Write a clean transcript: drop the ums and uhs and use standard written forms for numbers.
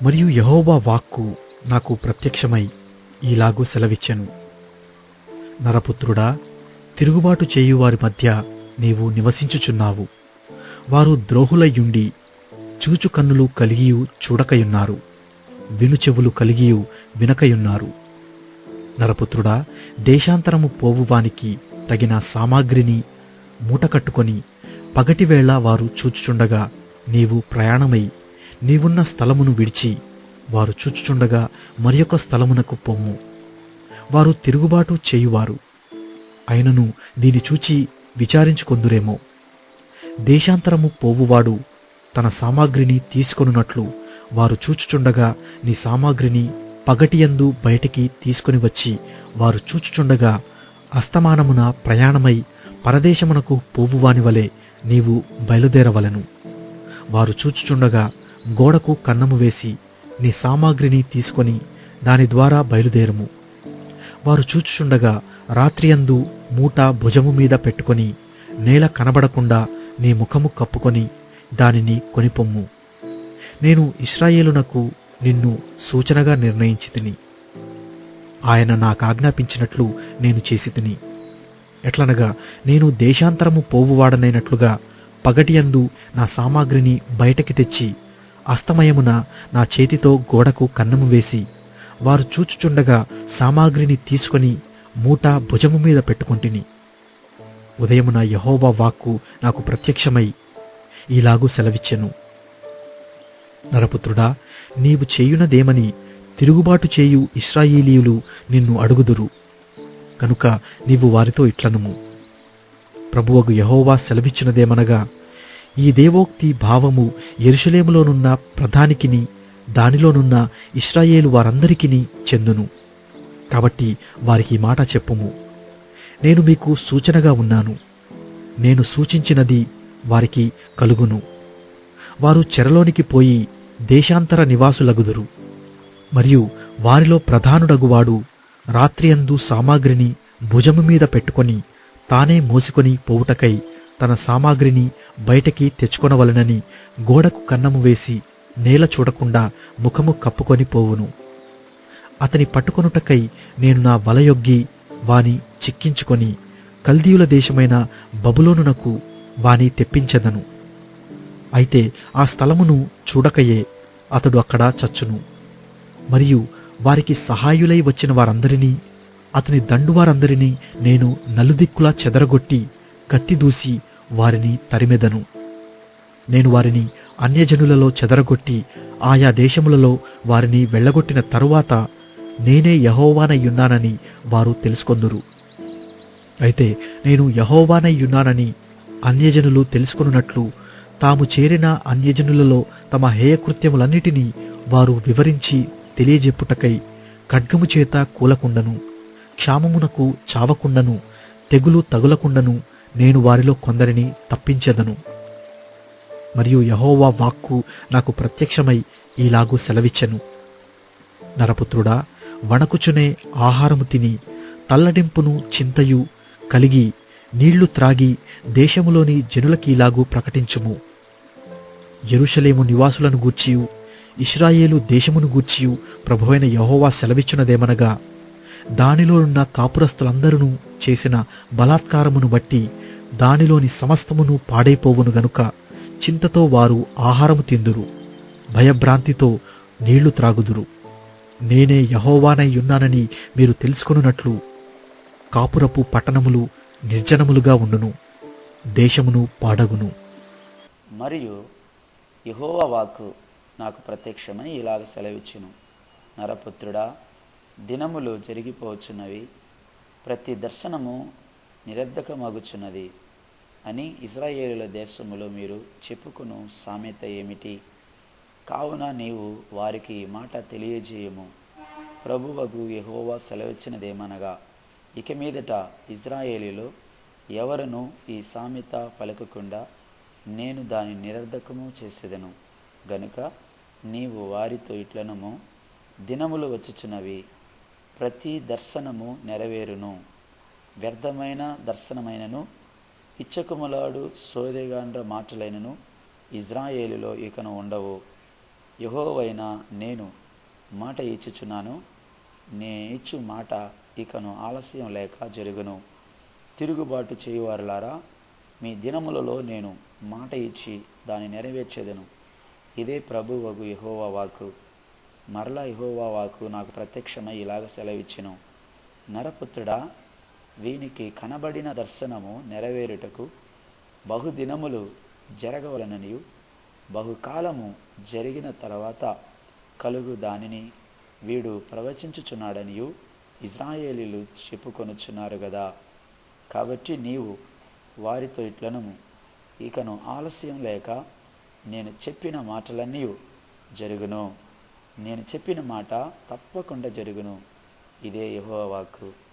మరియు యెహోవా వాక్కు నాకు ప్రత్యక్షమై ఈలాగు సెలవిచ్చెను. నరపుత్రుడా, తిరుగుబాటు చేయువారి మధ్య నీవు నివసించుచున్నావు. వారు ద్రోహులయ్యుండి చూచు కన్నులు కలిగియు చూడకయున్నారు, వినుచెవులు కలిగియు వినకయున్నారు. నరపుత్రుడా, దేశాంతరము పోవువానికి తగిన సామాగ్రిని మూటకట్టుకొని పగటివేళ వారు చూచుచుండగా నీవు ప్రయాణమై నీవున్న స్థలమును విడిచి వారు చూచుచుండగా మరియొక స్థలమునకు పొమ్ము. వారు తిరుగుబాటు చేయువారు, అయినను దీని చూచి విచారించుకొందురేమో. దేశాంతరము పోవువాడు తన సామాగ్రిని తీసుకొనున్నట్లు వారు చూచుచుండగా నీ సామాగ్రిని పగటియందు బయటికి తీసుకొని వచ్చి వారు చూచుచుండగా అస్తమానమున ప్రయాణమై పరదేశమునకు పోవువాని వలె నీవు బయలుదేరవలెను. వారు చూచుచుండగా గోడకు కన్నము వేసి నీ సామాగ్రిని తీసుకొని దాని ద్వారా బయలుదేరము. వారు చూచుచుండగా రాత్రియందు మూట భుజము మీద పెట్టుకొని నేల కనబడకుండా నీ ముఖము కప్పుకొని దానిని కొనిపొమ్ము. నేను ఇశ్రాయేలునకు నిన్ను సూచనగా నిర్ణయించితిని. ఆయన నాకాజ్ఞాపించినట్లు నేను చేసితిని. ఎట్లనగా, నేను దేశాంతరము పోవువాడనైనట్లుగా పగటియందు నా సామాగ్రిని బయటకి తెచ్చి అస్తమయమున నా చేతితో గోడకు కన్నము వేసి వారు చూచుచుండగా సామాగ్రిని తీసుకొని మూట భుజము మీద పెట్టుకొంటిని. ఉదయమున యెహోవా వాక్కు నాకు ప్రత్యక్షమై ఈలాగు సెలవిచ్చెను. నరపుత్రుడా, నీవు చేయునదేమని తిరుగుబాటు చేయు ఇశ్రాయేలీయులు నిన్ను అడుగుదురు. కనుక నీవు వారితో ఇట్లనుము, ప్రభువగు యెహోవా సెలవిచ్చినదేమనగా, ఈ దేవోక్తి భావము యెరూషలేములోనున్న ప్రధానికిని దానిలోనున్న ఇశ్రాయేలు వారందరికిని చెందును. కాబట్టి వారికి ఈ మాట చెప్పుము, నేను మీకు సూచనగా ఉన్నాను. నేను సూచించినది వారికి కలుగును. వారు చెరలోనికి పోయి దేశాంతర నివాసులగుదురు. మరియు వారిలో ప్రధానుడగువాడు రాత్రియందు సామాగ్రిని భుజము మీద పెట్టుకొని తానే మోసుకొని పోవుటకై తన సామాగ్రిని బయటకి తెచ్చుకొనవలనని గోడకు కన్నము వేసి నేల చూడకుండా ముఖము కప్పుకొని పోవును. అతని పట్టుకొనుటకై నేను నా వలయొగ్గి వాని చిక్కించుకొని కల్దీయుల దేశమైన బబులోనునకు వాని తెప్పించెదను. అయితే ఆ స్థలమును చూడకయే అతడు అక్కడ చచ్చును. మరియు వారికి సహాయులై వచ్చిన వారందరినీ అతని దండువారందరినీ నేను నలుదిక్కులా చెదరగొట్టి కత్తి దూసి వారిని తరిమెదను. నేను వారిని అన్యజనులలో చెదరగొట్టి ఆయా దేశములలో వారిని వెళ్ళగొట్టిన తరువాత నేనే యెహోవానయ్యున్నానని వారు తెలుసుకొందురు. అయితే నేను యెహోవానయ్యున్నానని అన్యజనులు తెలుసుకొనున్నట్లు తాము చేరిన అన్యజనులలో తమ హేయకృత్యములన్నిటినీ వారు వివరించి తెలియజెప్పుటకై ఖడ్గము చేత కూలకుండను, క్షామమునకు చావకుండను, తెగులు తగులకుండను నేను వారిలో కొందరిని తప్పించెదను. మరియు యెహోవా వాక్కు నాకు ప్రత్యక్షమై ఈలాగు సెలవిచ్చెను. నరపుత్రుడా, వణకుచునే ఆహారము తిని తల్లడింపును చింతయు కలిగి నీళ్లు త్రాగి దేశములోని జనులకీలాగు ప్రకటించుము. యెరూషలేము నివాసులను గూర్చియు ఇశ్రాయేలు దేశమును గూర్చియు ప్రభువైన యెహోవా సెలవిచ్చునదేమనగా, దానిలో ఉన్న కాపురస్తులందరూ చేసిన బలాత్కారమును బట్టి దానిలోని సమస్తమును పాడైపోవును గనుక చింతతో వారు ఆహారము తిందురు, భయభ్రాంతితో నీళ్లు త్రాగుదురు. నేనే యెహోవానయ్యున్నానని మీరు తెలుసుకొనున్నట్లు కాపురపు పట్టణములు నిర్జనములుగా ఉండును, దేశమును పాడగును. మరియు యెహోవా వాక్కు నాకు ప్రత్యక్షమై ఇలాగ సెలవిచ్చును. నరపుత్రుడా, దినములు జరిగిపోవచ్చున్నవి, ప్రతి దర్శనము నిరర్ధకమగుచున్నది అని ఇశ్రాయేలుల దేశములో మీరు చెప్పుకును సామెత ఏమిటి? కావున నీవు వారికి మాట తెలియజేయము. ప్రభువగు యెహోవా సెలవిచ్చినదేమనగా, ఇక మీదట ఇశ్రాయేలీలో ఎవరును ఈ సామెత పలకకుండా నేను దాని నిరర్ధకము చేసేదను గనుక నీవు వారితో ఇట్లనము, దినములు వచ్చుచున్నవి, ప్రతి దర్శనము నెరవేరును. వ్యర్థమైన దర్శనమైనను ఇచ్చకములాడు సోదెగాండ్ర మాటలైనను ఇజ్రాయేలులో ఇకను ఉండవు. యెహోవైన నేను మాట ఇచ్చుచున్నాను, నే ఇచ్చు మాట ఇకను ఆలస్యం లేక జరుగును. తిరుగుబాటు చేయువారులారా, మీ దినములలో నేను మాట ఇచ్చి దాన్ని నెరవేర్చెదను. ఇదే ప్రభువగు యెహోవా వాక్కు. మరలా యెహోవా వాక్కు నాకు ప్రత్యక్షమై ఇలాగ సెలవిచ్చెను. నరపుత్రుడా, వీనికి కనబడిన దర్శనము నెరవేరుటకు బహుదినములు జరగవలననియు, బహుకాలము జరిగిన తర్వాత కలుగు దానిని వీడు ప్రవచించుచున్నాడనియు ఇశ్రాయేలీయులు చెప్పుకొనుచున్నారు గదా. కాబట్టి నీవు వారితో ఇట్లనము, ఇకను ఆలస్యం లేక నేను చెప్పిన మాటలన్నీ జరుగును. నేను చెప్పిన మాట తప్పకుండా జరుగును. ఇదే యెహోవా వాక్కు.